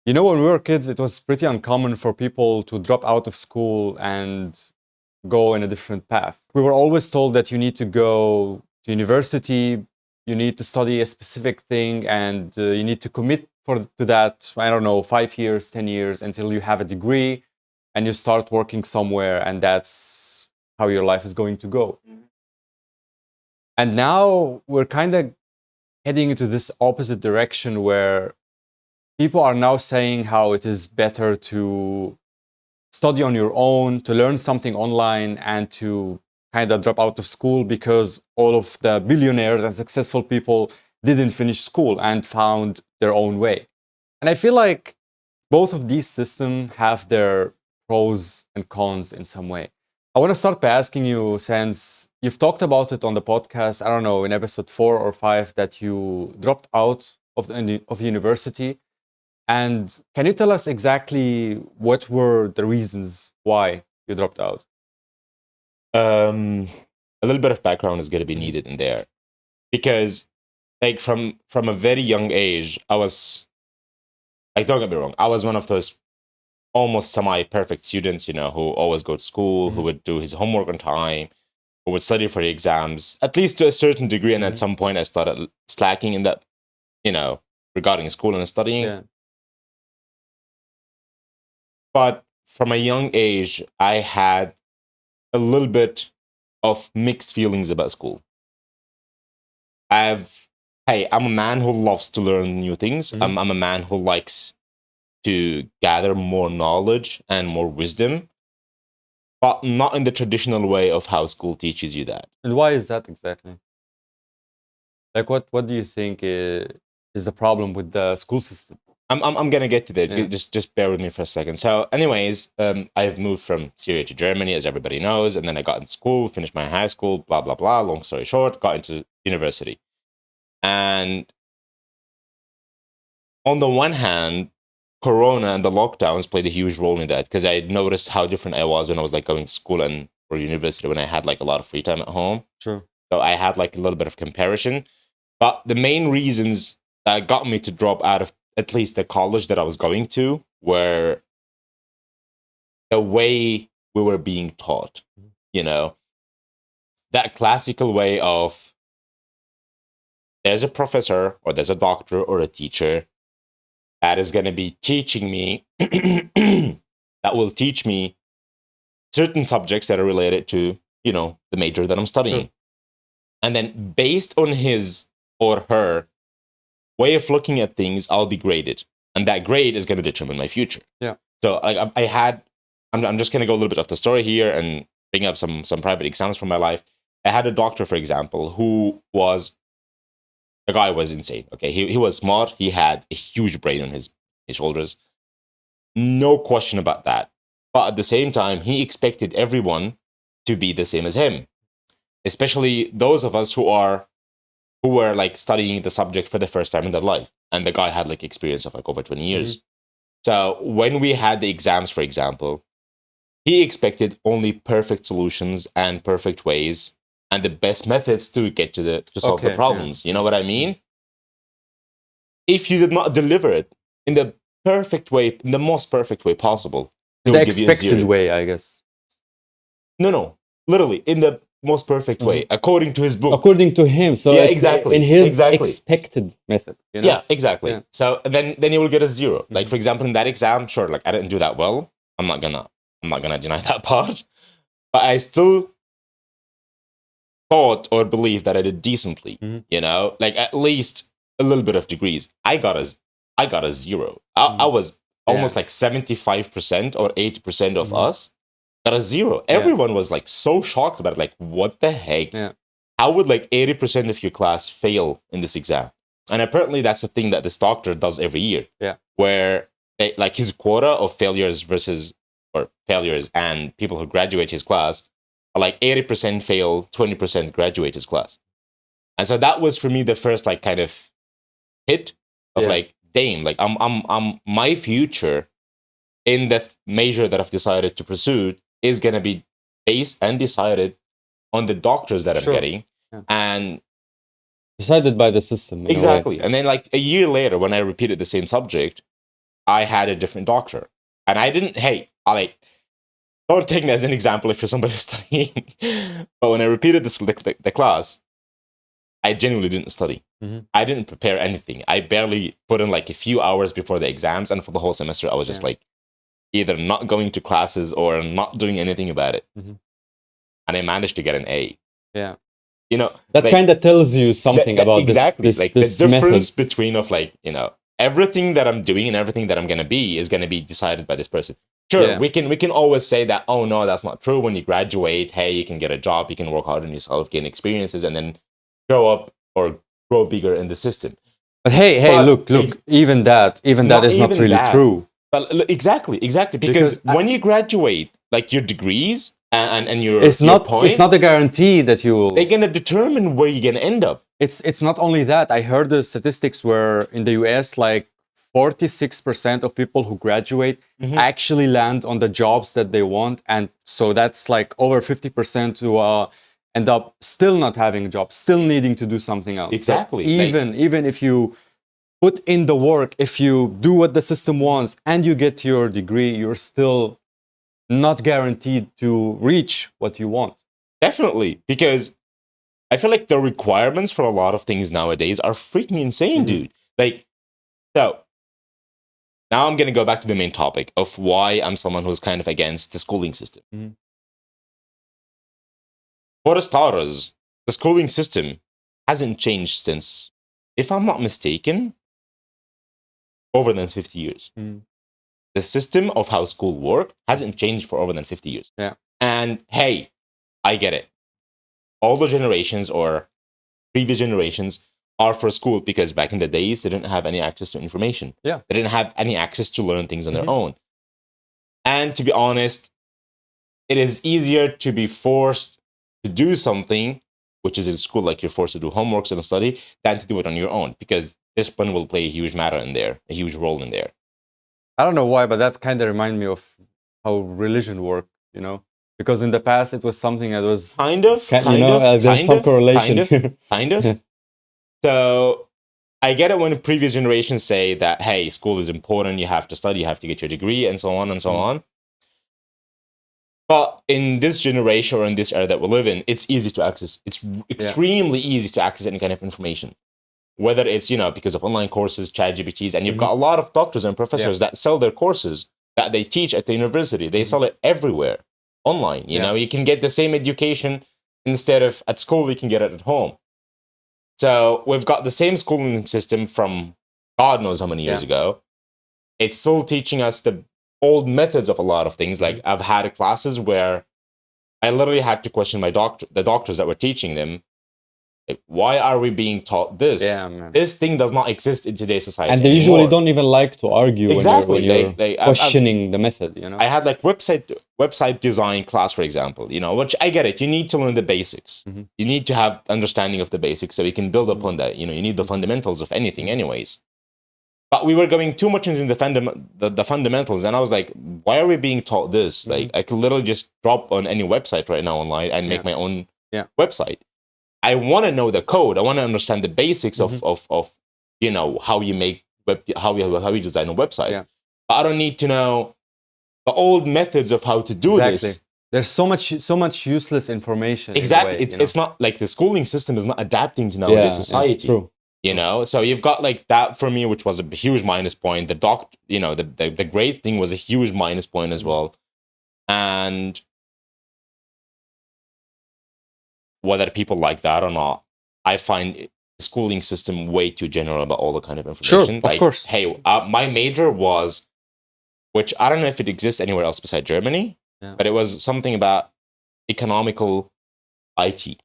When we were kids, it was pretty uncommon for people to drop out of school and go in a different path. We were always told that you need to go to university, you need to study a specific thing, and you need to commit to that, I don't know, 5 years, 10 years until you have a degree and you start working somewhere, and that's how your life is going to go. And now we're kind of heading into this opposite direction where people are now saying how it is better to study on your own, to learn something online, and to kind of drop out of school because all of the billionaires and successful people didn't finish school and found their own way. And I feel like both of these systems have their pros and cons in some way. I want to start by asking you, since you've talked about it on the podcast, I don't know, in episode 4 or 5, that you dropped out of the university. And can you tell us exactly what were the reasons why you dropped out? A little bit of background is going to be needed in there, because like from a very young age, I was like, don't get me wrong, I was one of those almost semi-perfect students, who always go to school, who would do his homework on time, who would study for the exams, at least to a certain degree. And at some point I started slacking in that, regarding school and studying. Yeah. But from a young age, I had a little bit of mixed feelings about school. I'm a man who loves to learn new things. I'm a man who likes to gather more knowledge and more wisdom, but not in the traditional way of how school teaches you that. And why is that exactly? Like, what do you think is the problem with the school system? I'm gonna get to that. Yeah. Just bear with me for a second. So, anyways, I've moved from Syria to Germany, as everybody knows, and then I got into school, finished my high school, blah blah blah. Long story short, got into university, and on the one hand, Corona and the lockdowns played a huge role in that, because I noticed how different I was when I was like going to school and or university, when I had like a lot of free time at home. True. So I had like a little bit of comparison. But the main reasons that got me to drop out of at least the college that I was going to were the way we were being taught, that classical way of there's a professor or there's a doctor or a teacher that is going to be teaching me, that will teach me certain subjects that are related to, the major that I'm studying. Sure. And then based on his or her way of looking at things, I'll be graded. And that grade is going to determine my future. Yeah. So I'm just going to go a little bit off the story here and bring up some private examples from my life. I had a doctor, for example, the guy was insane. Okay, he was smart. He had a huge brain on his shoulders. No question about that. But at the same time, he expected everyone to be the same as him, especially those of us who were like studying the subject for the first time in their life. And the guy had like experience of like over 20 years. So when we had the exams, for example, he expected only perfect solutions and perfect ways and the best methods to get to solve the problems. Yeah. You know what I mean? If you did not deliver it in the perfect way, in the most perfect way possible, the expected way, I guess. No, literally in the most perfect way, according to his book. According to him, so yeah, exactly. In his expected method. Yeah, exactly. Yeah. So then you will get a 0. Like for example, in that exam, sure, like I didn't do that well. I'm not gonna deny that part, but I still thought or believed that I did decently. Like at least a little bit of degrees. I got a 0. I was almost like 75% or 80% of us got a 0. Everyone was like so shocked about it. Like, what the heck? Yeah. How would like 80% of your class fail in this exam? And apparently that's a thing that this doctor does every year. Yeah. Where like his quota of failures and people who graduate his class are like 80% fail, 20% graduate his class. And so that was for me the first like kind of hit of like, damn, like I'm my future in the major that I've decided to pursue is gonna be based and decided on the doctors that I'm getting, and decided by the system. Exactly. And then like a year later, when I repeated the same subject, I had a different doctor. And I didn't, hey, I like, don't take me as an example if you're somebody who's studying. But when I repeated the class, I genuinely didn't study. I didn't prepare anything. I barely put in like a few hours before the exams. And for the whole semester, I was just like either not going to classes or not doing anything about it. And I managed to get an A. Yeah. You know, that like, kind of tells you something about exactly this like this the difference method. between of like, you know, everything that I'm doing and everything that I'm gonna be is gonna be decided by this person. Sure, we can always say that, oh no, that's not true. When you graduate, hey, you can get a job, you can work hard on yourself, gain experiences, and then grow up or grow bigger in the system. But hey, look, even that is not really true. But exactly, because when you graduate, like your degrees and your it's not points, it's not a guarantee that you will. They're gonna determine where you're gonna end up. It's not only that. I heard the statistics where in the US, like 46% of people who graduate actually land on the jobs that they want, and so that's like over 50% who end up still not having a job, still needing to do something else. Exactly. So even if you put in the work, if you do what the system wants and you get your degree, you're still not guaranteed to reach what you want. Definitely, because I feel like the requirements for a lot of things nowadays are freaking insane, dude. Like, so now I'm going to go back to the main topic of why I'm someone who's kind of against the schooling system. For starters, the schooling system hasn't changed since, if I'm not mistaken, over than 50 years. The system of how school work hasn't changed for over than 50 years. Yeah. And hey, I get it. All the generations or previous generations are for school because back in the days, they didn't have any access to information. Yeah. They didn't have any access to learn things on their own. And to be honest, it is easier to be forced to do something, which is in school, like you're forced to do homeworks and study, than to do it on your own, because discipline will play a huge matter in there, a huge role in there. I don't know why, but that kind of reminds me of how religion worked, you know? Because in the past, it was something that was... There's some correlation. Kind of. So I get it when previous generations say that, hey, school is important, you have to study, you have to get your degree, and so on and so on. But in this generation or in this era that we live in, it's easy to access. It's extremely easy to access any kind of information. Whether it's, you know, because of online courses, ChatGPTs, and you've got a lot of doctors and professors that sell their courses that they teach at the university. They sell it everywhere online. You know, you can get the same education instead of at school, you can get it at home. So we've got the same schooling system from God knows how many years ago. It's still teaching us the old methods of a lot of things. Like I've had classes where I literally had to question the doctors that were teaching them. Like, why are we being taught this? This thing does not exist in today's society. And they usually don't even like to argue when you're questioning the method, you know? I had like website design class, for example, you know, which I get it. You need to learn the basics. You need to have understanding of the basics so you can build upon that. You know, you need the fundamentals of anything anyways. But we were going too much into the fundamentals. And I was like, why are we being taught this? Like, I could literally just drop on any website right now online and make my own website. I want to know the code. I want to understand the basics of you know, how you make how you design a website. But I don't need to know the old methods of how to do this. There's so much useless information. Exactly. It's not like the schooling system is not adapting to nowadays society. True. You know, so you've got like that for me, which was a huge minus point. The grade thing was a huge minus point as well. And whether people like that or not, I find the schooling system way too general about all the kind of information. Sure, of course. Hey, my major was, which I don't know if it exists anywhere else besides Germany, but it was something about economical IT,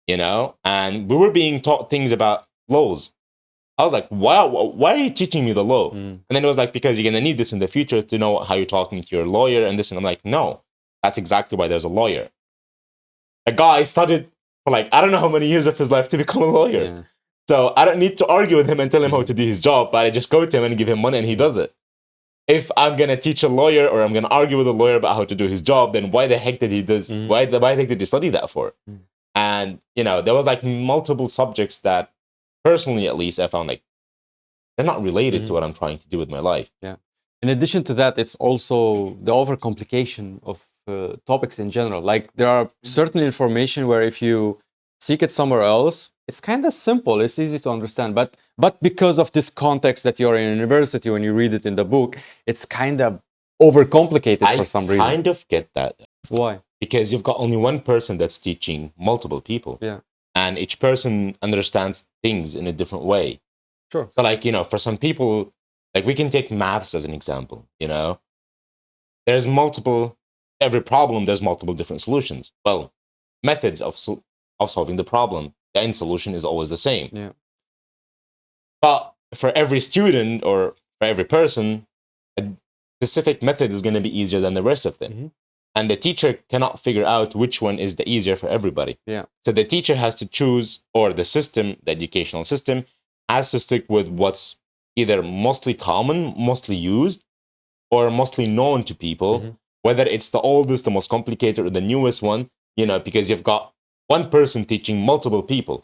you know? And we were being taught things about laws. I was like, why are you teaching me the law? And then it was like, because you're going to need this in the future to know how you're talking to your lawyer and this. And I'm like, no, that's exactly why there's a lawyer. A guy studied for like, I don't know how many years of his life to become a lawyer. So I don't need to argue with him and tell him how to do his job, but I just go to him and give him money and he does it. If I'm going to teach a lawyer or I'm going to argue with a lawyer about how to do his job, then why the heck did he do? Why the heck did he study that for? And, you know, there was like multiple subjects that personally, at least, I found like they're not related to what I'm trying to do with my life. In addition to that, it's also the overcomplication of topics in general. Like there are certain information where if you seek it somewhere else, it's kind of simple. It's easy to understand. But because of this context that you're in university, when you read it in the book, it's kind of overcomplicated for some reason. I kind of get that. Why? Because you've got only one person that's teaching multiple people. Yeah. And each person understands things in a different way. Sure. So like, for some people, like we can take maths as an example, There's every problem, there's multiple different solutions. Well, methods of solving the problem, the end solution is always the same. Yeah. But for every student or for every person, a specific method is going to be easier than the rest of them. Mm-hmm. And the teacher cannot figure out which one is the easier for everybody. Yeah. So the teacher has to choose, or the system, the educational system, has to stick with what's either mostly common, mostly used, or mostly known to people, Mm-hmm. whether it's the oldest, the most complicated, or the newest one, because you've got one person teaching multiple people.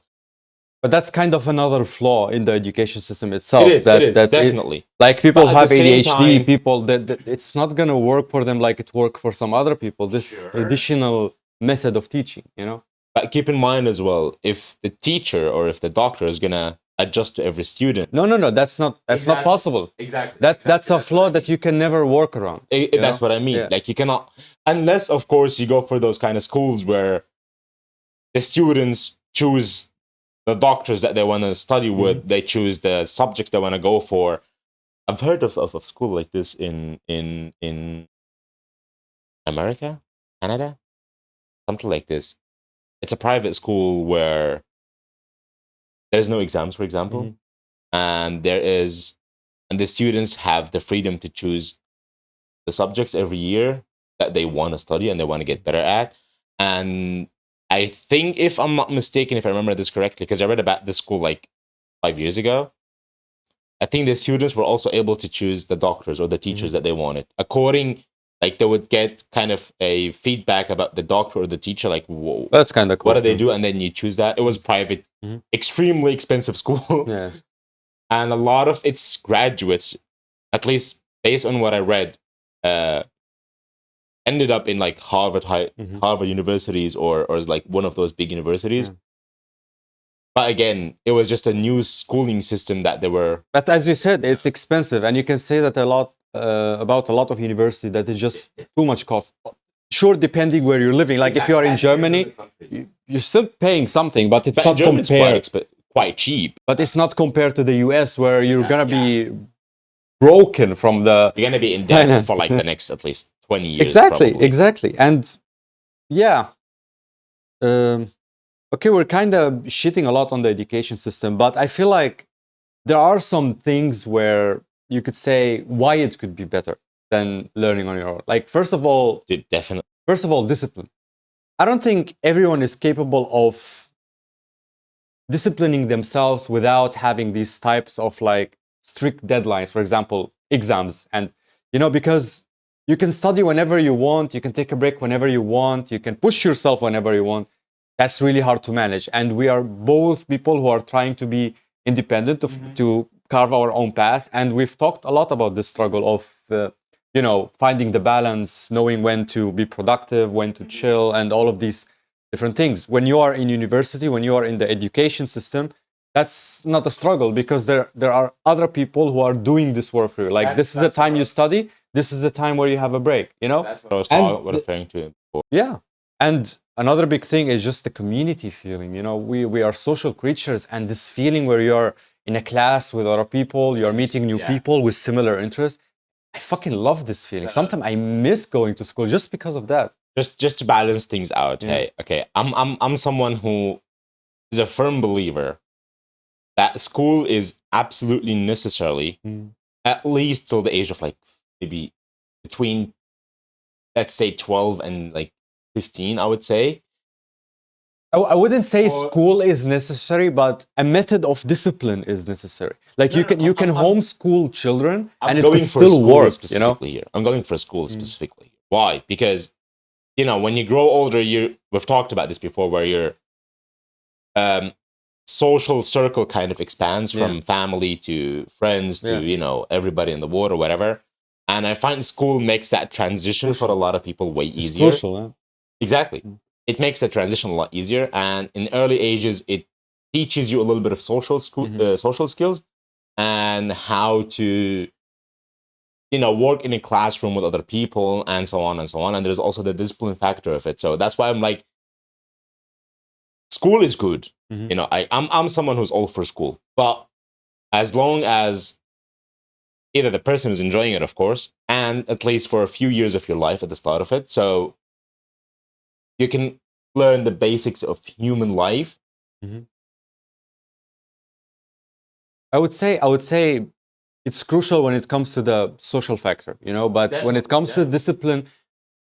But that's kind of another flaw in the education system itself. It is definitely. Like people But at have the same ADHD, time- people that it's not going to work for them like it worked for some other people. This Sure. traditional method of teaching, But keep in mind as well, if the teacher or if the doctor is going to adjust to every student. No, that's not Exactly. possible. Exactly. That's a flaw that you can never work around. That's what I mean. Yeah. Like you cannot, unless of course you go for those kind of schools where the students choose the doctors that they want to study with, they choose the subjects they want to go for. I've heard of a school like this in America, Canada, something like this. It's a private school where there's no exams, for example, and the students have the freedom to choose the subjects every year that they want to study and they want to get better at. And I think, if I'm not mistaken, if I remember this correctly, because I read about this school like 5 years ago, I think the students were also able to choose the doctors or the teachers that they wanted. Like they would get kind of a feedback about the doctor or the teacher, like, whoa, That's kind of cool. what do they do? And then you choose that. It was private, extremely expensive school. Yeah. And a lot of its graduates, at least based on what I read, ended up in like Harvard universities or like one of those big universities. Yeah. But again, it was just a new schooling system that they were. But as you said, it's expensive, and you can say that a lot about a lot of universities that it's just too much cost. Sure, depending where you're living. Like if you are in Germany, you're still paying something, but it's not compared. Quite cheap. But it's not compared to the US, where you're gonna be broken from the. You're gonna be in debt finance. for like the next at least 20 years. Exactly, probably. exactly, and yeah. Okay, we're kind of shitting a lot on the education system, but I feel like there are some things where you could say why it could be better than learning on your own. Like first of all, Definitely. First of all, discipline. I don't think everyone is capable of disciplining themselves without having these types of like strict deadlines, for example, exams. And, because you can study whenever you want, you can take a break whenever you want, you can push yourself whenever you want. That's really hard to manage. And we are both people who are trying to be independent, to carve our own path. And we've talked a lot about the struggle of, finding the balance, knowing when to be productive, when to chill, and all of these different things. When you are in university, when you are in the education system, that's not a struggle because there are other people who are doing this work for you. Like this is the time you study, this is the time where you have a break, That's what I was referring to before. Yeah. And another big thing is just the community feeling. We are social creatures, and this feeling where you're in a class with other people, you're meeting new people with similar interests. I fucking love this feeling. Sometimes I miss going to school just because of that. Just to balance things out. Hey, okay, I'm someone who is a firm believer that school is absolutely necessary, at least till the age of like maybe between, let's say, 12 and like 15, I would say. I wouldn't say school is necessary, but a method of discipline is necessary. Like you can homeschool children, and it could still work. Here, I'm going for a school specifically. Why? Because when you grow older, we've talked about this before, where your social circle kind of expands from family to friends to everybody in the world or whatever. And I find school makes that transition for a lot of people way It's easier. crucial. Yeah. Exactly. It makes the transition a lot easier. And in early ages, it teaches you a little bit of social skills and how to, work in a classroom with other people and so on and so on. And there's also the discipline factor of it. So that's why I'm like, school is good. I'm someone who's all for school. But as long as either the person is enjoying it, of course, and at least for a few years of your life at the start of it. So you can learn the basics of human life. I would say it's crucial when it comes to the social factor, but when it comes to discipline,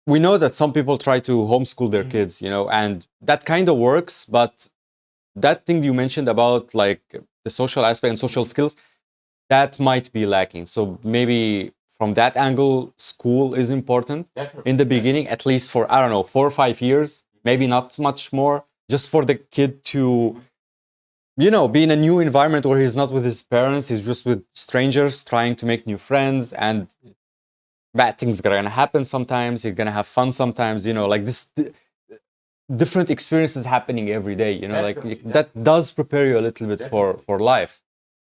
we know that some people try to homeschool their kids, and that kind of works, but that thing you mentioned about like the social aspect and social skills, that might be lacking. So maybe from that angle, school is important in the beginning, at least for, I don't know, 4 or 5 years, maybe not much more, just for the kid to, be in a new environment where he's not with his parents, he's just with strangers trying to make new friends, and bad things are gonna happen sometimes, you're gonna have fun sometimes, like this different experiences happening every day, that does prepare you a little bit for life.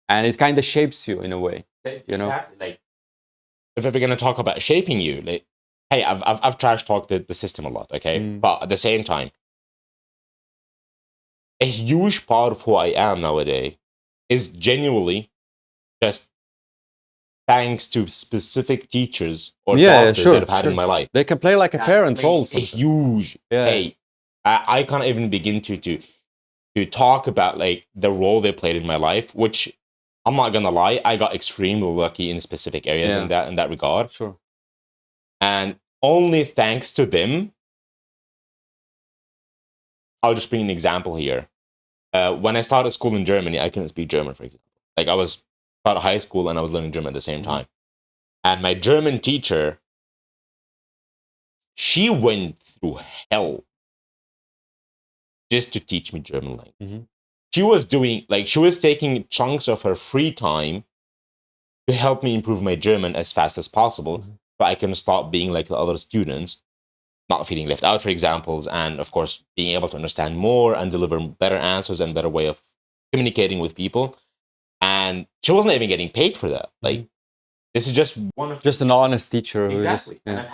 And it kind of shapes you in a way, Exactly. Like, if we're going to talk about shaping you, like, hey, I've trash talked the system a lot, okay? But at the same time, a huge part of who I am nowadays is genuinely just thanks to specific teachers or doctors that I've had in my life. They can play like a parent role. A huge. Hey, I can't even begin to talk about like the role they played in my life, which I'm not gonna lie, I got extremely lucky in specific areas in that regard. Sure. And only thanks to them, I'll just bring an example here. When I started school in Germany, I couldn't speak German, for example. Like I was out of high school and I was learning German at the same time. And my German teacher, she went through hell just to teach me German language. She was taking chunks of her free time to help me improve my German as fast as possible so I can stop being like the other students, not feeling left out, for examples, and of course, being able to understand more and deliver better answers and better way of communicating with people. And she wasn't even getting paid for that. Like, this is just just an honest teacher who is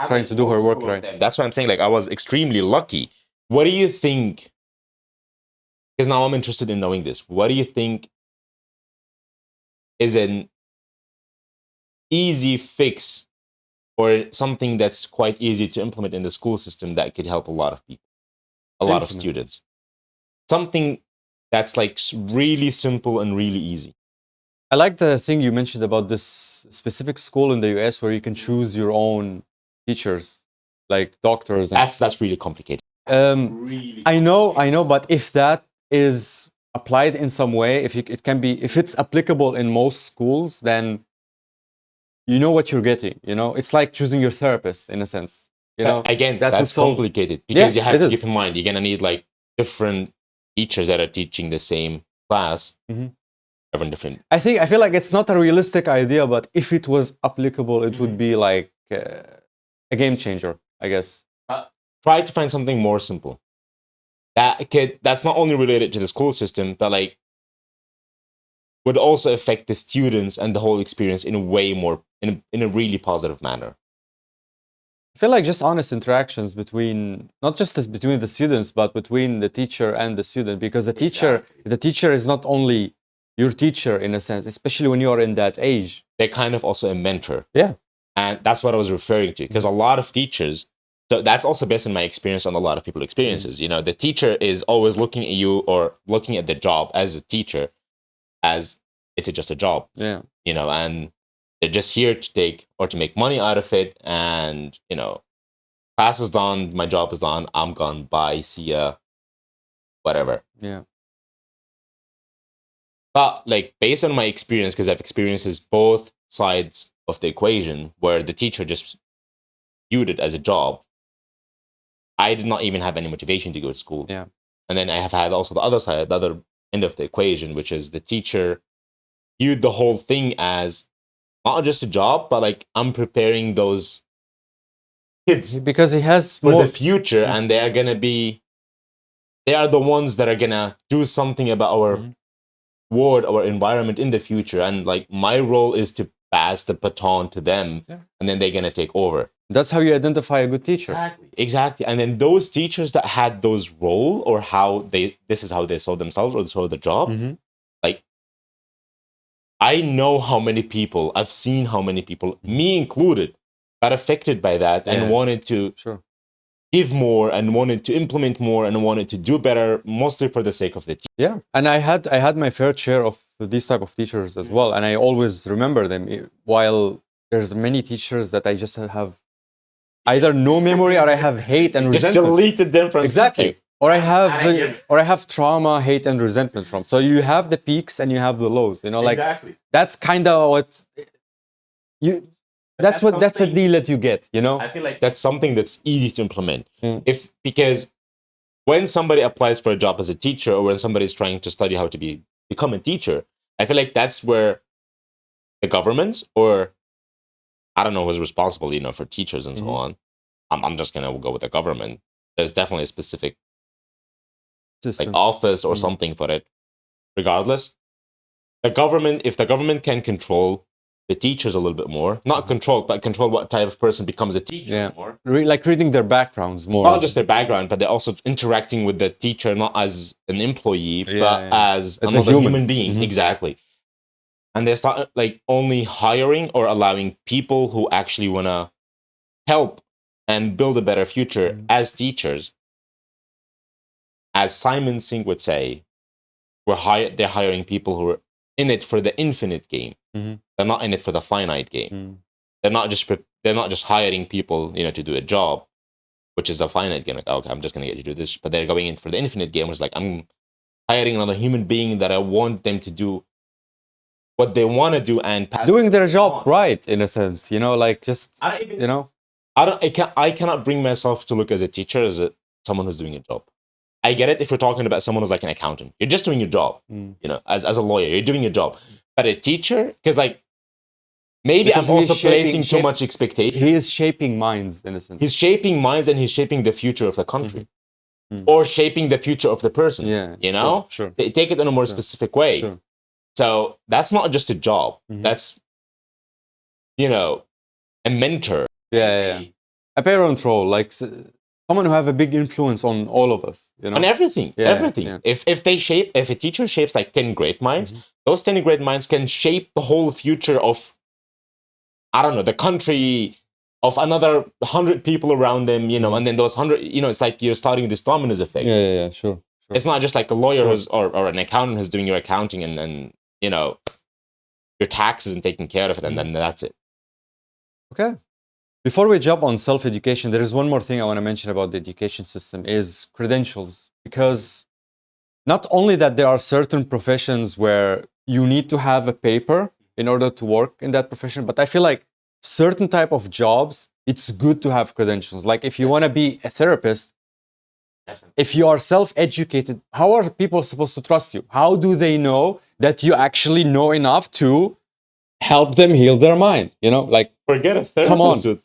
trying to do her work right. That's why I'm saying, like, I was extremely lucky. What do you think? Because now I'm interested in knowing this. What do you think is an easy fix or something that's quite easy to implement in the school system that could help a lot of people, a lot of students? Something that's like really simple and really easy. I like the thing you mentioned about this specific school in the US where you can choose your own teachers, like doctors. That's really complicated. I know, but if that is applied in some way, if it's applicable in most schools, then you know what you're getting. It's like choosing your therapist in a sense. Again, that's complicated because you have to keep in mind you're gonna need like different teachers that are teaching the same class. Different. I feel like it's not a realistic idea, but if it was applicable, it would be like a game changer, I guess. Try to find something more simple. That's not only related to the school system, but like would also affect the students and the whole experience in a way more in a really positive manner. I feel like just honest interactions between not just between the students, but between the teacher and the student, because the teacher is not only your teacher in a sense, especially when you are in that age. They're kind of also a mentor. Yeah. And that's what I was referring to, because a lot of teachers, so that's also based on my experience on a lot of people's experiences. The teacher is always looking at you or looking at the job as a teacher as it's just a job. Yeah. And they're just here to take or to make money out of it. And, class is done, my job is done, I'm gone, bye, see ya, whatever. Yeah. But like based on my experience, because I've experienced both sides of the equation where the teacher just viewed it as a job, I did not even have any motivation to go to school. Yeah. And then I have had also the other side, the other end of the equation, which is the teacher viewed the whole thing as not just a job, but like I'm preparing those kids Because he has for more. the future, and they are the ones that are gonna do something about our Mhm. world, our environment in the future. And like my role is to pass the baton to them, Yeah. and then they're gonna take over. That's how you identify a good teacher. Exactly. And then those teachers that had those role, or this is how they saw themselves or saw the job. Mhm. Like, I know how many people, I've seen how many people, me included, got affected by that Yeah. and wanted to Sure. give more and wanted to implement more and wanted to do better, mostly for the sake of the team. Yeah, and I had my fair share of these type of teachers as well, and I always remember them. While there's many teachers that I just have either no memory or I have hate and Just resentment. deleted them from Exactly. thinking. Or I have trauma, hate, and resentment from. So you have the peaks and you have the lows. Like Exactly. that's kind of what you. That's a something- deal that you get. I feel like that's something that's easy to implement. Mm. Because when somebody applies for a job as a teacher, or when somebody's trying to study how to become a teacher, I feel like that's where the government, or I don't know who's responsible, for teachers and so on. I'm just gonna go with the government. There's definitely a specific System. office or something for it. Regardless, if the government can control the teachers a little bit more, not control, but control what type of person becomes a teacher more. Like reading their backgrounds more. Not just their background, but they're also interacting with the teacher not as an employee, but as another human being. Exactly. And they start like only hiring or allowing people who actually want to help and build a better future as teachers. As Simon Singh would say, they're hiring people who are in it for the infinite game. They're not in it for the finite game. They're not just hiring people, to do a job, which is a finite game. Like, okay, I'm just gonna get you to do this, but they're going in for the infinite game, which is like, I'm hiring another human being that I want them to do what they want to do and doing their job right, in a sense. Like just I cannot bring myself to look as a teacher as someone who's doing a job. I get it if we're talking about someone who's like an accountant. You're just doing your job, as a lawyer, you're doing your job. But a teacher, because like, maybe I'm also placing too much expectation. He is shaping minds, in a sense. He's shaping minds, and he's shaping the future of the country. Or shaping the future of the person. Yeah, sure. They take it in a more specific way. Sure. So that's not just a job. That's, a mentor. Yeah. A parent role, like someone who have a big influence on all of us. On everything. Everything. Yeah. If a teacher shapes like 10 great minds, those 10 great minds can shape the whole future of, I don't know, the country, of another 100 people around them, and then those 100, it's like you're starting this dominoes effect. Yeah, sure. It's not just like a lawyer who's, or an accountant who's doing your accounting and your taxes and taking care of it, and then that's it. Okay. Before we jump on self-education, there is one more thing I want to mention about the education system is credentials. Because not only that there are certain professions where you need to have a paper in order to work in that profession, but I feel like certain type of jobs, it's good to have credentials. Like if you want to be a therapist, if you are self-educated, how are people supposed to trust you? How do they know that you actually know enough to help them heal their mind? Like, forget a therapist. Come on.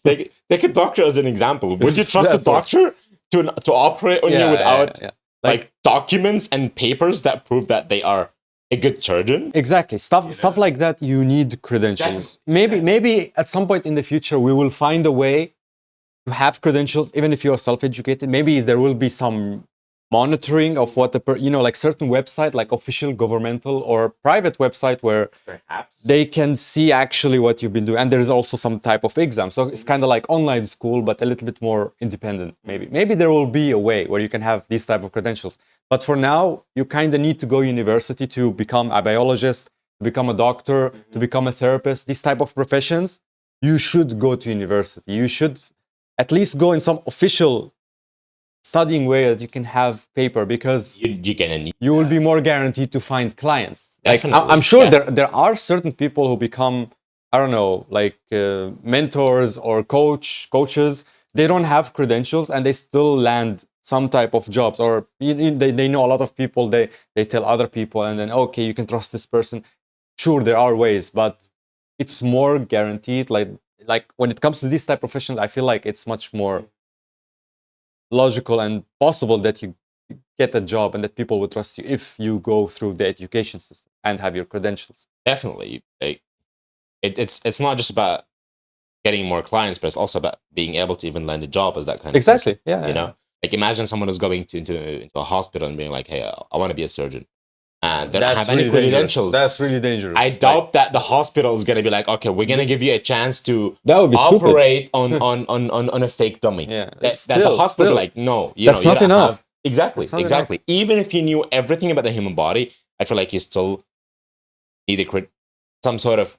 Take a doctor as an example. Would you trust a doctor to operate on you without like documents and papers that prove that they are a good surgeon? Exactly. Stuff like that, you need credentials. Maybe at some point in the future we will find a way to have credentials even if you're self-educated. Maybe there will be some monitoring of what like certain website, like official governmental or private website, where Perhaps they can see actually what you've been doing. And there's also some type of exam. So it's kind of like online school, but a little bit more independent. Maybe there will be a way where you can have these type of credentials. But for now, you kind of need to go university to become a biologist, to become a doctor, to become a therapist. These type of professions, you should go to university. You should at least go in some official studying way that you can have paper, because you will be more guaranteed to find clients. Like, I'm sure there are certain people who become, I don't know, like mentors or coaches. They don't have credentials and they still land some type of jobs, or they know a lot of people. They tell other people, and then okay, you can trust this person. Sure, there are ways, but it's more guaranteed. Like when it comes to these type of professions, I feel like it's much more logical and possible that you get a job and that people will trust you if you go through the education system and have your credentials. Definitely. Like, it's not just about getting more clients, but it's also about being able to even land a job as that kind of Exactly. person, Yeah. you know, like imagine someone is going into a hospital and being like, hey, I want to be a surgeon, and they don't have any credentials. That's really dangerous. I doubt that the hospital is going to be like, okay, we're going to give you a chance to that would be operate on a fake dummy. Yeah, that the hospital will be like, no, that's not enough. Exactly. Even if you knew everything about the human body, I feel like you still need some sort of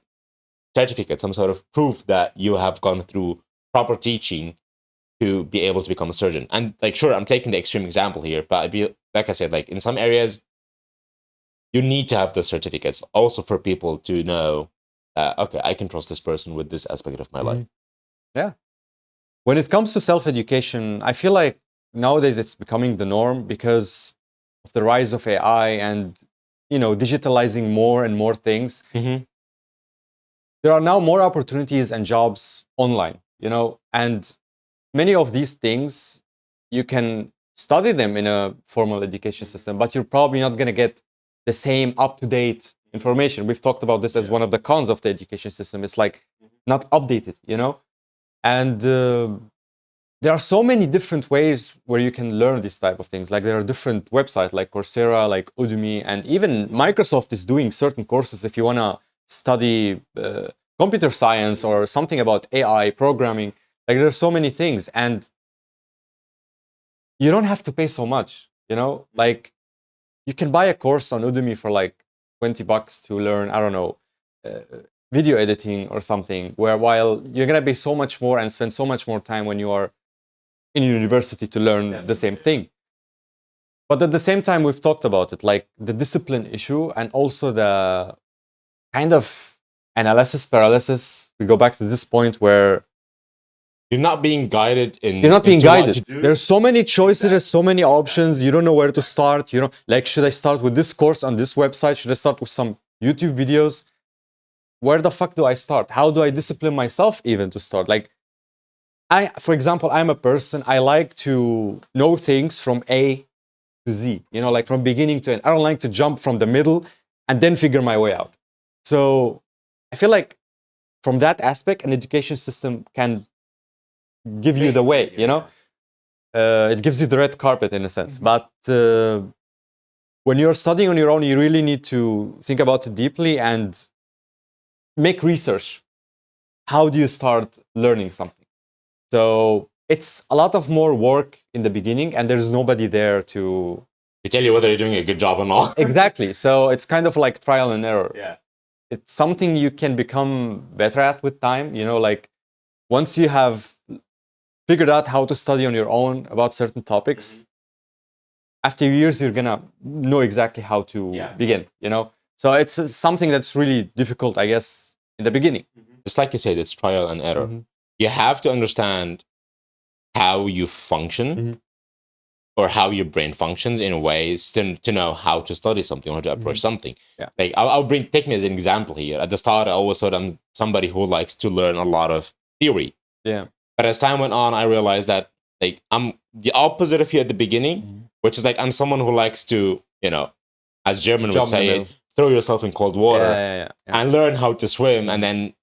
certificate, some sort of proof that you have gone through proper teaching to be able to become a surgeon. And like, sure, I'm taking the extreme example here, but like I said, like in some areas, you need to have the certificates also for people to know, okay, I can trust this person with this aspect of my life. Yeah. When it comes to self-education, I feel like nowadays it's becoming the norm because of the rise of AI and, digitalizing more and more things. Mm-hmm. There are now more opportunities and jobs online, and many of these things, you can study them in a formal education system, but you're probably not going to get the same up-to-date information. We've talked about this as one of the cons of the education system. It's like not updated, and there are so many different ways where you can learn these type of things. Like there are different websites like Coursera, like Udemy, and even Microsoft is doing certain courses if you want to study computer science or something about AI programming. Like there's so many things, and you don't have to pay so much, like you can buy a course on Udemy for like $20 to learn, I don't know, video editing or something, while you're going to pay so much more and spend so much more time when you are in university to learn the same thing. But at the same time, we've talked about it, like the discipline issue and also the kind of analysis paralysis. We go back to this point where you're not being guided you're not being guided. There's so many choices, there's so many options. You don't know where to start. Like, should I start with this course on this website? Should I start with some YouTube videos? Where the fuck do I start? How do I discipline myself even to start? Like, for example, I'm a person, I like to know things from A to Z, like from beginning to end. I don't like to jump from the middle and then figure my way out. So I feel like from that aspect, an education system can give you the way, it gives you the red carpet in a sense. But when you're studying on your own, you really need to think about it deeply and make research. How do you start learning something? So it's a lot of more work in the beginning, and there's nobody there to tell you whether you're doing a good job or not. Exactly. So it's kind of like trial and error. Yeah. It's something you can become better at with time. like once you have figured out how to study on your own about certain topics, after years, you're gonna know exactly how to begin, So it's something that's really difficult, I guess, in the beginning. It's like you said, it's trial and error. You have to understand how you function or how your brain functions in a way to know how to study something or to approach something. Yeah. Like take me as an example here. At the start, I always thought I'm somebody who likes to learn a lot of theory. Yeah. But as time went on, I realized that like I'm the opposite of you at the beginning, which is like I'm someone who likes to, as German would say, throw yourself in cold water and learn how to swim, and then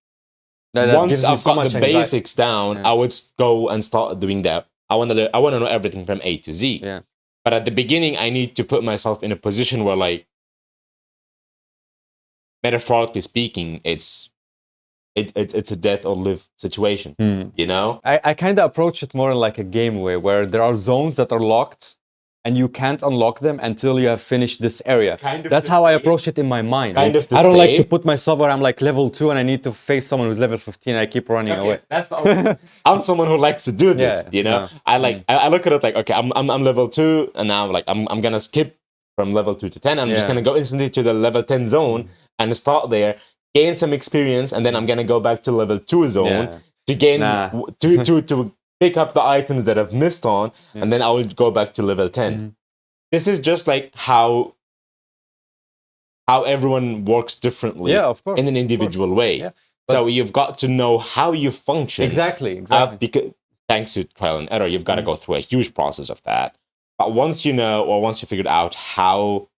once I've got the basics down, I would go and start doing that. I want to know everything from A to Z. Yeah. But at the beginning, I need to put myself in a position where, like, metaphorically speaking, it's a death or live situation. I kind of approach it more like a game way, where there are zones that are locked and you can't unlock them until you have finished this area. That's how I approach it in my mind. I don't like to put myself where I'm like level 2 and I need to face someone who's level 15 and I keep running away. That's the I'm someone who likes to do this, I look at it like, okay, I'm level 2 and now like I'm gonna skip from level 2 to 10. I'm just gonna go instantly to the level 10 zone and start there, gain some experience, and then I'm gonna go back to level 2 zone to gain to pick up the items that I've missed on, and then I will go back to level 10. This is just like how everyone works differently of course, in an individual way. Yeah. So you've got to know how you function. Exactly. Because thanks to trial and error, you've got to go through a huge process of that. But once you know, or once you figured out how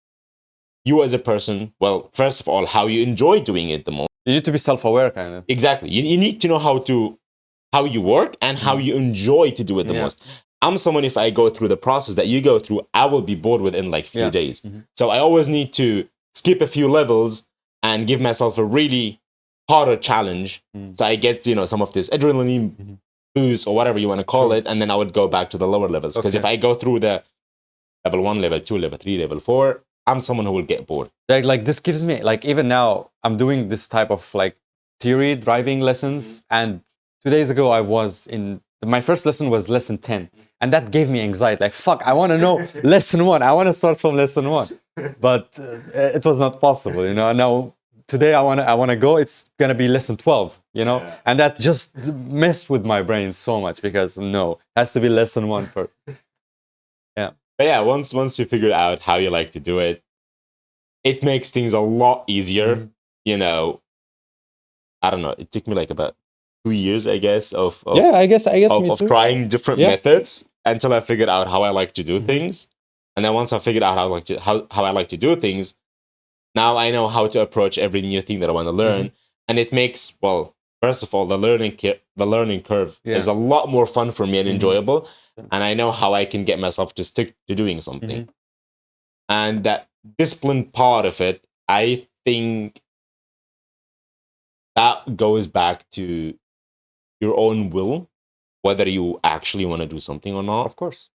you as a person, well, first of all, how you enjoy doing it the most. You need to be self-aware, kind of. Exactly. You need to know how you work and how you enjoy to do it the most. I'm someone, if I go through the process that you go through, I will be bored within like few days. So I always need to skip a few levels and give myself a really harder challenge. So I get, some of this adrenaline boost or whatever you want to call it. And then I would go back to the lower levels. Because if I go through the level 1, level 2, level 3, level 4, I'm someone who will get bored. Like this gives me, like, even now I'm doing this type of like theory driving lessons. And 2 days ago I was in, my first lesson was lesson 10. And that gave me anxiety. Like, fuck, I want to know lesson 1. I want to start from lesson 1. But it was not possible, Now, today I want to go. It's going to be lesson 12, And that just messed with my brain so much because, no, it has to be lesson 1 first. Yeah. But yeah, once you figure out how you like to do it, it makes things a lot easier. I don't know. It took me like about 2 years, I guess, of I guess of trying different methods until I figured out how I like to do things. And then once I figured out how I like to do things, now I know how to approach every new thing that I want to learn. And it makes, well, first of all, the learning curve is a lot more fun for me and enjoyable. And I know how I can get myself to stick to doing something. And that discipline part of it, I think that goes back to your own will, whether you actually want to do something or not. Of course.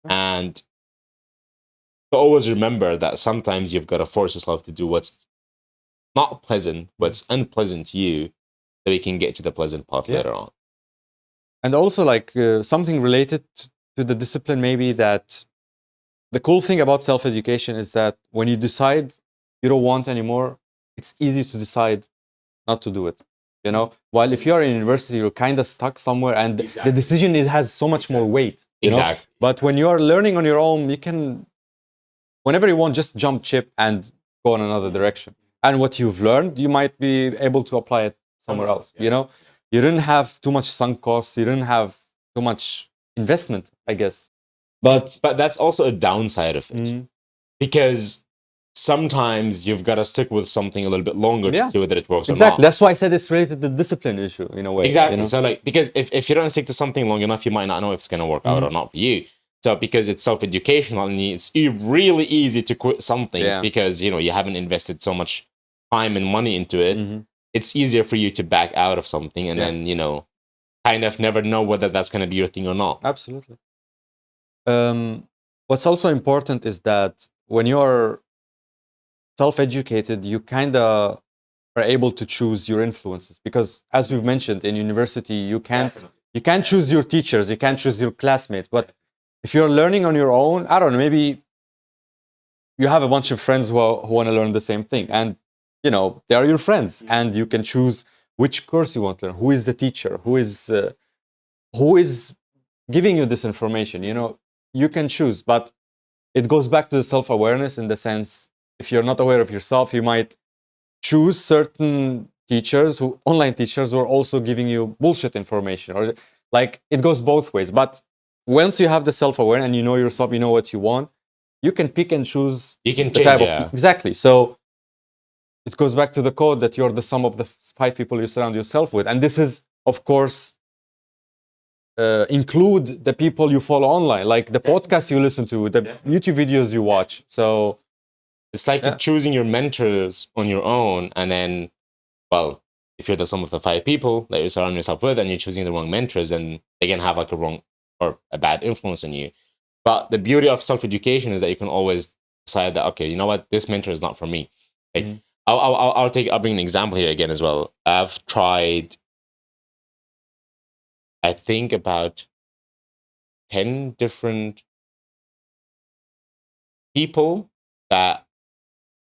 And to always remember that sometimes you've got to force yourself to do what's not pleasant, what's unpleasant to you, so you can get to the pleasant part later on. And also, like, something related to the discipline, maybe, that the cool thing about self-education is that when you decide you don't want anymore, it's easy to decide not to do it. While if you're in university, you're kind of stuck somewhere, and the decision has so much more weight. Exactly. But when you are learning on your own, you can, whenever you want, just jump ship and go in another direction. And what you've learned, you might be able to apply it somewhere else. You didn't have too much sunk costs. You didn't have too much investment, I guess. But that's also a downside of it, because sometimes you've got to stick with something a little bit longer to see whether it works or not. Exactly. That's why I said it's related to the discipline issue in a way. Exactly. So, like, because if you don't stick to something long enough, you might not know if it's going to work out or not for you. So because it's self-educational, and it's really easy to quit something because, you haven't invested so much time and money into it. It's easier for you to back out of something and then, kind of never know whether that's going to be your thing or not. Absolutely. What's also important is that when you're self-educated, you kind of are able to choose your influences, because as we've mentioned, in university, you can't choose your teachers, you can't choose your classmates. But if you're learning on your own, I don't know, maybe you have a bunch of friends who want to learn the same thing, and they are your friends, and you can choose which course you want to learn, who is the teacher, who is giving you this information. You can choose. But it goes back to the self-awareness, in the sense, if you're not aware of yourself, you might choose certain teachers, online teachers, who are also giving you bullshit information, or like, it goes both ways. But once you have the self-awareness and you know yourself, you know what you want, you can pick and choose. You can the change, type of exactly. So it goes back to the quote that you're the sum of the 5 people you surround yourself with. And this is, of course, include the people you follow online, like the podcasts you listen to, the YouTube videos you watch. So it's like you're choosing your mentors on your own, and then, well, if you're the sum of the 5 people that you surround yourself with, and you're choosing the wrong mentors, then they can have like a wrong or a bad influence on you. But the beauty of self-education is that you can always decide that, okay, you know what, this mentor is not for me. Like, I'll bring an example here again as well. I've tried, I think, about 10 different people that.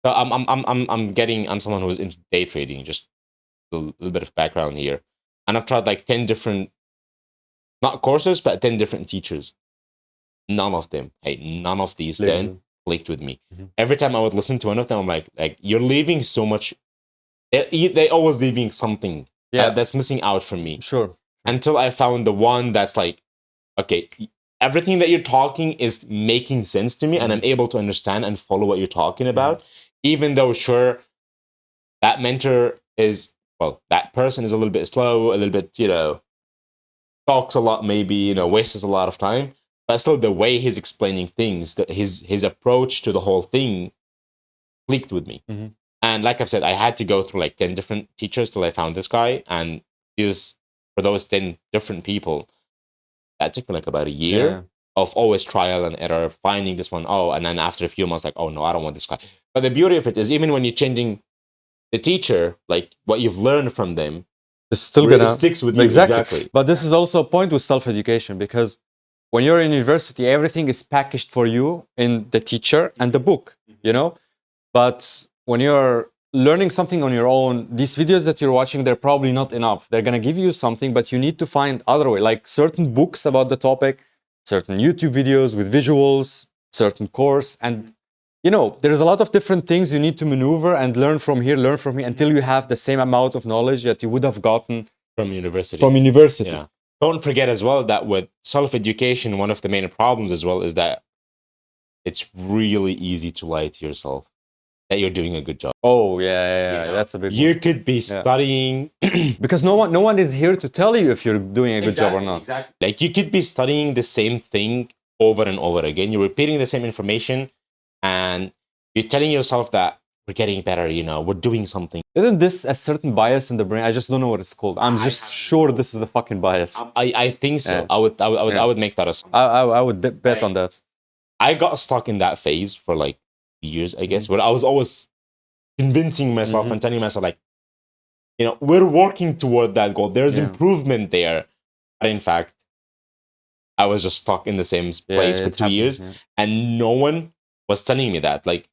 So I'm someone who is into day trading. Just a little bit of background here, and I've tried like 10 different, not courses, but 10 different teachers. None of these 10 clicked with me. Every time I would listen to one of them, I'm like you're leaving so much. They always leaving something Yeah. That's missing out for me. Sure. Until I found the one that's like, okay, everything that you're talking is making sense to me, and I'm able to understand and follow what you're talking about, even though, sure, that mentor is, well, that person is a little bit slow, a little bit, talks a lot, maybe, wastes a lot of time, but still the way he's explaining things, that his approach to the whole thing clicked with me. And like I've said, I had to go through like 10 different teachers till I found this guy, and for those 10 different people, that took me like about a year of always trial and error, finding this one. Oh, and then after a few months, like, oh no, I don't want this guy. But the beauty of it is, even when you're changing the teacher, like what you've learned from them, it's still really gonna sticks with you. exactly. But this is also a point with self-education, because when you're in university, everything is packaged for you in the teacher and the book, But when you're learning something on your own, these videos that you're watching, they're probably not enough. They're gonna give you something, but you need to find other way, like certain books about the topic, certain YouTube videos with visuals, certain course, and there's a lot of different things you need to maneuver and learn from here until you have the same amount of knowledge that you would have gotten from university. Yeah. Don't forget as well that with self-education, one of the main problems as well is that it's really easy to lie to yourself that you're doing a good job. Oh yeah. That's a big You one. could be studying because no one is here to tell you if you're doing a good job or not. Exactly. Like you could be studying the same thing over and over again. You're repeating the same information, and you're telling yourself that we're getting better, we're doing something. Isn't this a certain bias in the brain? I just don't know what it's called. I'm just sure this is a fucking bias. I think so. Yeah. I would make that as I would bet on that. I got stuck in that phase for like years, I guess, where I was always convincing myself and telling myself like, we're working toward that goal. There's improvement there. But in fact, I was just stuck in the same place for 2 years, and no one was telling me that. Like,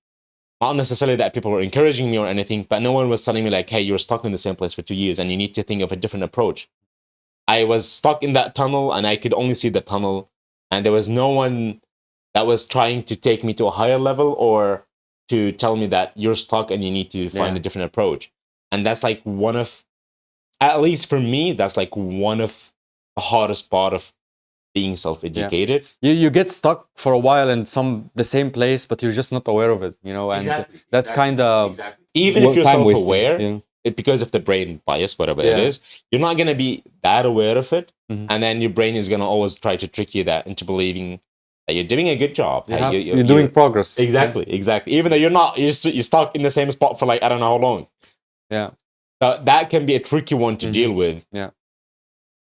not necessarily that people were encouraging me or anything, but no one was telling me like, hey, you're stuck in the same place for 2 years and you need to think of a different approach. I was stuck in that tunnel and I could only see the tunnel, and there was no one that was trying to take me to a higher level or to tell me that you're stuck and you need to find a different approach. And that's like one of, at least for me, that's like one of the hardest part of being self-educated. You get stuck for a while in the same place, but you're just not aware of it, and that's kind of even if you're self-aware, because of the brain bias, whatever it is, you're not gonna be that aware of it, and then your brain is gonna always try to trick you into believing that you're doing a good job. You're doing progress. Exactly. Even though you're not, you're stuck in the same spot for like I don't know how long. Yeah. So that can be a tricky one to deal with. Yeah.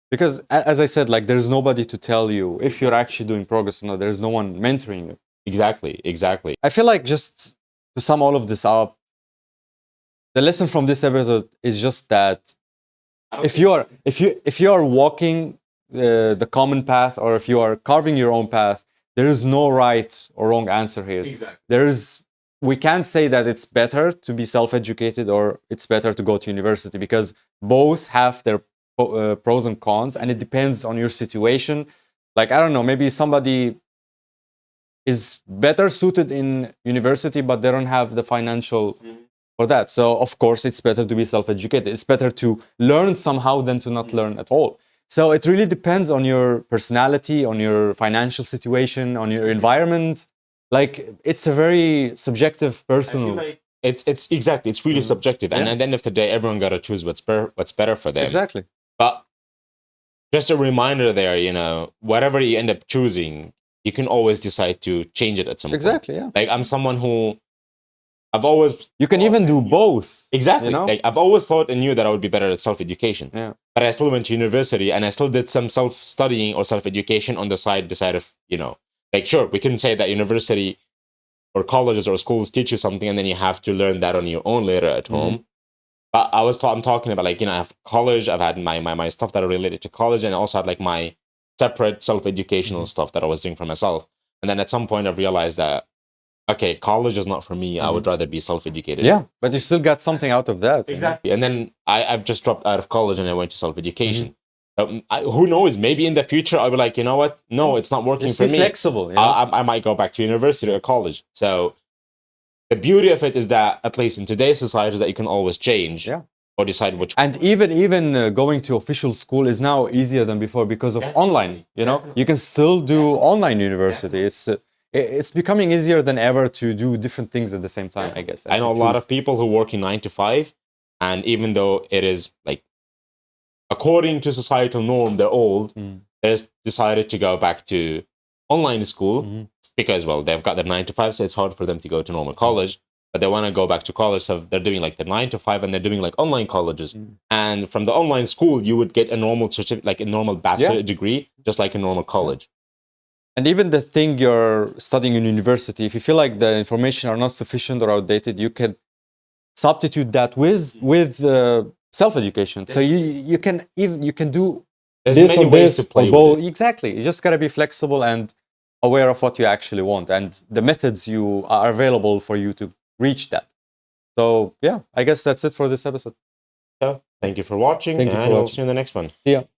Because as I said, like there's nobody to tell you if you're actually doing progress or not. There's no one mentoring you. Exactly. I feel like, just to sum all of this up, the lesson from this episode is just that if you are walking the common path, or if you are carving your own path, there is no right or wrong answer here. Exactly. We can't say that it's better to be self-educated or it's better to go to university, because both have their pros and cons, and it depends on your situation. Like, I don't know, maybe somebody is better suited in university, but they don't have the financial for that. So of course it's better to be self-educated. It's better to learn somehow than to not learn at all. So it really depends on your personality, on your financial situation, on your environment. Like, it's a very subjective, personal. I feel like it's really subjective, and at the end of the day, everyone got to choose what's better for them. Exactly. But just a reminder there, whatever you end up choosing, you can always decide to change it at some point. Exactly. Yeah. Like, I'm someone who you can even do both. Exactly. Like, I've always thought and knew that I would be better at self-education. Yeah. But I still went to university and I still did some self-studying or self-education on the side, of, like, sure, we can say that university or colleges or schools teach you something and then you have to learn that on your own later at home. But I'm talking about, like, I have college, I've had my stuff that are related to college, and I also had like my separate self-educational stuff that I was doing for myself. And then at some point I've realized that, okay, college is not for me. I would rather be self-educated. Yeah, but you still got something out of that. Exactly. And then I've just dropped out of college and I went to self-education. Who knows? Maybe in the future I'll be like, you know what? No, it's not working for me. Be flexible. I might go back to university or college. So the beauty of it is that, at least in today's society, is that you can always change. Yeah. or decide which. And even going to official school is now easier than before because of online. You know, you can still do online university. It's becoming easier than ever to do different things at the same time, I guess. I know a lot of people who work in 9 to 5, and even though it is like according to societal norm, they're old, they decided to go back to online school because, well, they've got their 9 to 5, so it's hard for them to go to normal college. But they want to go back to college, so they're doing like the 9 to 5, and they're doing like online colleges. And from the online school, you would get a normal certificate, like a normal bachelor degree, just like a normal college. And even the thing you're studying in university, if you feel like the information are not sufficient or outdated, you can substitute that with self-education. So you can do There's this many or ways this to play or with both. it. Exactly. You just gotta be flexible and aware of what you actually want and the methods you are available for you to reach that. So yeah, I guess that's it for this episode. So thank you for watching, Thank you for and we'll watching. see you in the next one. See ya.